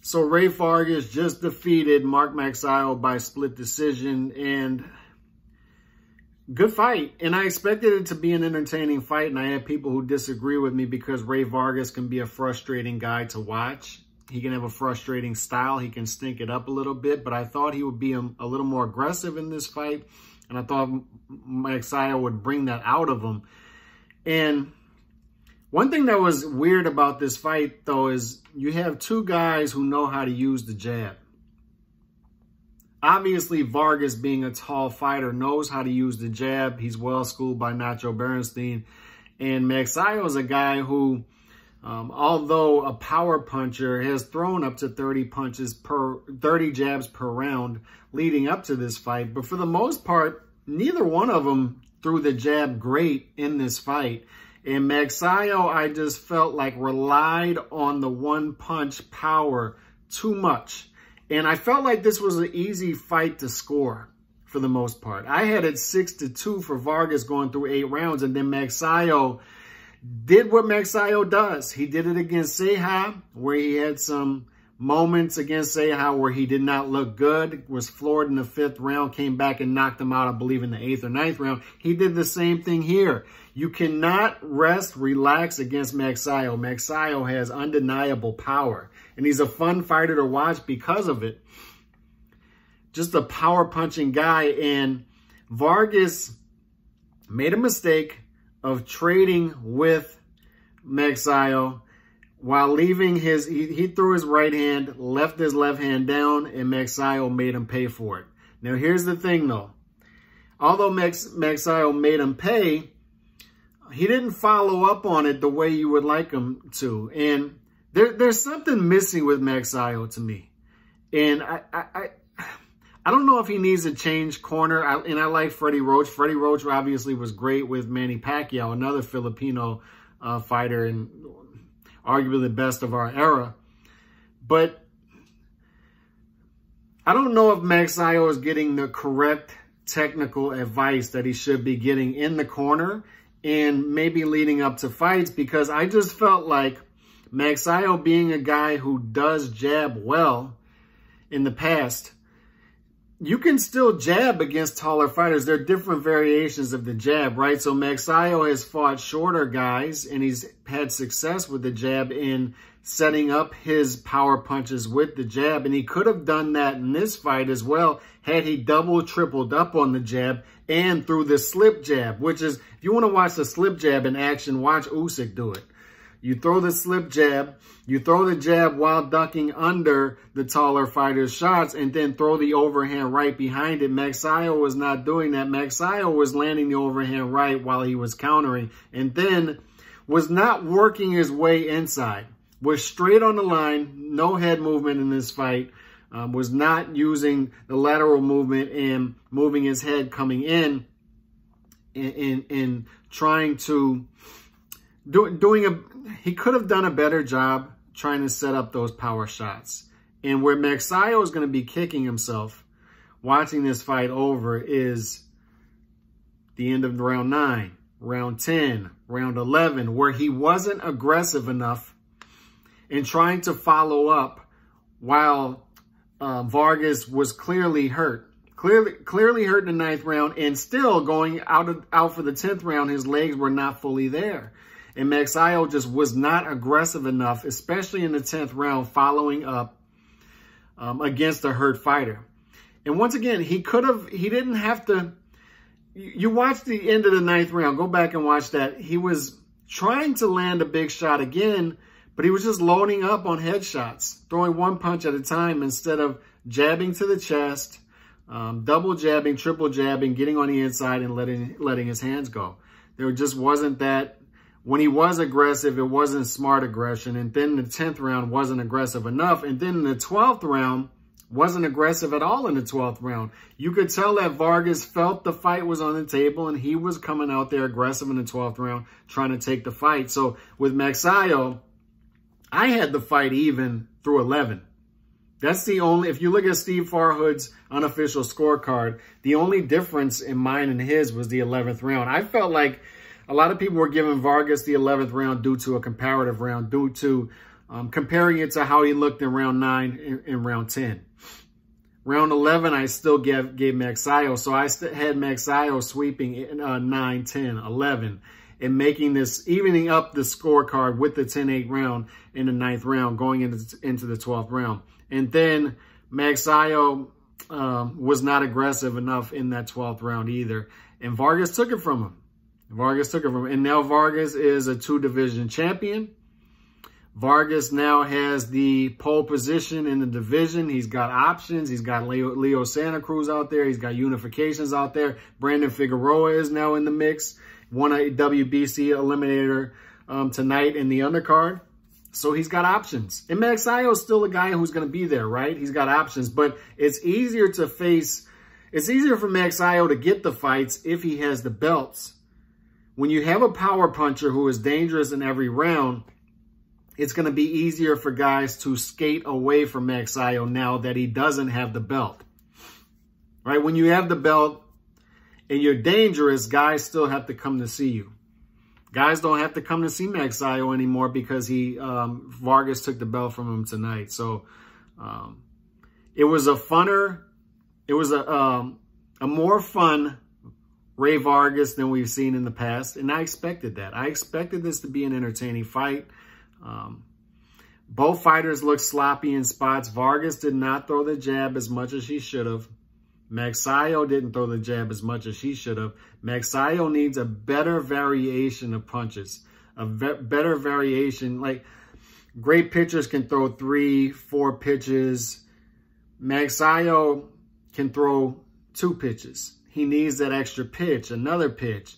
So Rey Vargas just defeated Mark Magsayo by split decision, and good fight. And I expected it to be an entertaining fight, and I had people who disagree with me because Rey Vargas can be a frustrating guy to watch. He can have a frustrating style. He can stink it up a little bit, but I thought he would be a little more aggressive in this fight, and I thought Magsayo would bring that out of him. And one thing that was weird about this fight, though, is you have two guys who know how to use the jab. Obviously, Vargas, being a tall fighter, knows how to use the jab. He's well schooled by Nacho Berenstein. And Magsayo is a guy who, although a power puncher, has thrown up to 30 jabs per round leading up to this fight. But for the most part, neither one of them threw the jab great in this fight. And Magsayo, I just felt like relied on the one-punch power too much. And I felt like this was an easy fight to score for the most part. I had it 6-2 for Vargas going through 8 rounds. And then Magsayo did what Magsayo does. He did it against Ceja, where he had some moments against Ceja where he did not look good, was floored in the 5th round, came back and knocked him out, I believe, in the 8th or 9th round. He did the same thing here. You cannot rest, relax against Magsayo. Magsayo has undeniable power, and he's a fun fighter to watch because of it. Just a power-punching guy, and Vargas made a mistake of trading with Magsayo while leaving his, he threw his right hand, left his left hand down, and Magsayo made him pay for it. Now, here's the thing, though. Although Magsayo made him pay, he didn't follow up on it the way you would like him to. And there's something missing with Magsayo to me. And I don't know if he needs to change corner. And I like Freddie Roach. Freddie Roach obviously was great with Manny Pacquiao, another Filipino fighter and arguably the best of our era. But I don't know if Magsayo is getting the correct technical advice that he should be getting in the corner and maybe leading up to fights, because I just felt like Magsayo, being a guy who does jab well in the past, you can still jab against taller fighters. There are different variations of the jab, right? So Magsayo has fought shorter guys, and he's had success with the jab in setting up his power punches with the jab. And he could have done that in this fight as well, had he double, tripled up on the jab and through the slip jab, which is, if you want to watch the slip jab in action, watch Usyk do it. You throw the slip jab, you throw the jab while ducking under the taller fighter's shots, and then throw the overhand right behind it. Magsayo was not doing that. Magsayo was landing the overhand right while he was countering, and then was not working his way inside. Was straight on the line, no head movement in this fight. Was not using the lateral movement and moving his head coming in and trying to he could have done a better job trying to set up those power shots. And where Magsayo is going to be kicking himself watching this fight over is the end of round 9, round 10, round 11, where he wasn't aggressive enough in trying to follow up while Vargas was clearly hurt. Clearly hurt in the 9th round, and still going out for the 10th round, his legs were not fully there. And Magsayo just was not aggressive enough, especially in the 10th round, following up against a hurt fighter. And once again, he didn't have to. You watch the end of the 9th round, go back and watch that. He was trying to land a big shot again, but he was just loading up on headshots, throwing one punch at a time instead of jabbing to the chest, double jabbing, triple jabbing, getting on the inside and letting his hands go. There just wasn't that. When he was aggressive, it wasn't smart aggression. And then the 10th round wasn't aggressive enough. And then the 12th round wasn't aggressive at all in the 12th round. You could tell that Vargas felt the fight was on the table, and he was coming out there aggressive in the 12th round, trying to take the fight. So with Magsayo, I had the fight even through 11. That's the only, if you look at Steve Farhood's unofficial scorecard, the only difference in mine and his was the 11th round. I felt like a lot of people were giving Vargas the 11th round due to a comparative round, due to comparing it to how he looked in round 9 and round 10. Round 11, I still gave Magsayo. So I had Magsayo sweeping in 9, 10, 11, and making this, evening up the scorecard with the 10-8 round in the 9th round, going into the 12th round. And then Magsayo was not aggressive enough in that 12th round either. And Vargas took it from him. And now Vargas is a 2-division champion. Vargas now has the pole position in the division. He's got options. He's got Leo Santa Cruz out there. He's got unifications out there. Brandon Figueroa is now in the mix. Won a WBC eliminator tonight in the undercard. So he's got options. And Magsayo is still a guy who's going to be there, right? He's got options. But it's easier to face, it's easier for Magsayo to get the fights if he has the belts. When you have a power puncher who is dangerous in every round, it's going to be easier for guys to skate away from Magsayo now that he doesn't have the belt. Right? When you have the belt and you're dangerous, guys still have to come to see you. Guys don't have to come to see Magsayo anymore because Vargas took the belt from him tonight. So it was a more fun Rey Vargas than we've seen in the past. And I expected that. I expected this to be an entertaining fight. Both fighters looked sloppy in spots. Vargas did not throw the jab as much as he should have. Magsayo didn't throw the jab as much as he should have. Magsayo needs a better variation of punches, a better variation. Like, great pitchers can throw 3, 4 pitches. Magsayo can throw 2 pitches. He needs that extra pitch, another pitch.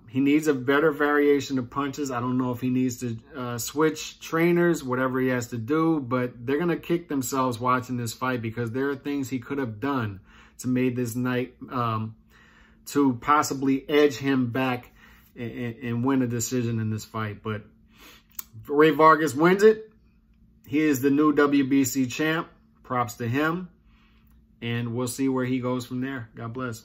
He needs a better variation of punches. I don't know if he needs to switch trainers, whatever he has to do, but they're going to kick themselves watching this fight because there are things he could have done to make this night to possibly edge him back and win a decision in this fight. But Rey Vargas wins it. He is the new WBC champ. Props to him. And we'll see where he goes from there. God bless.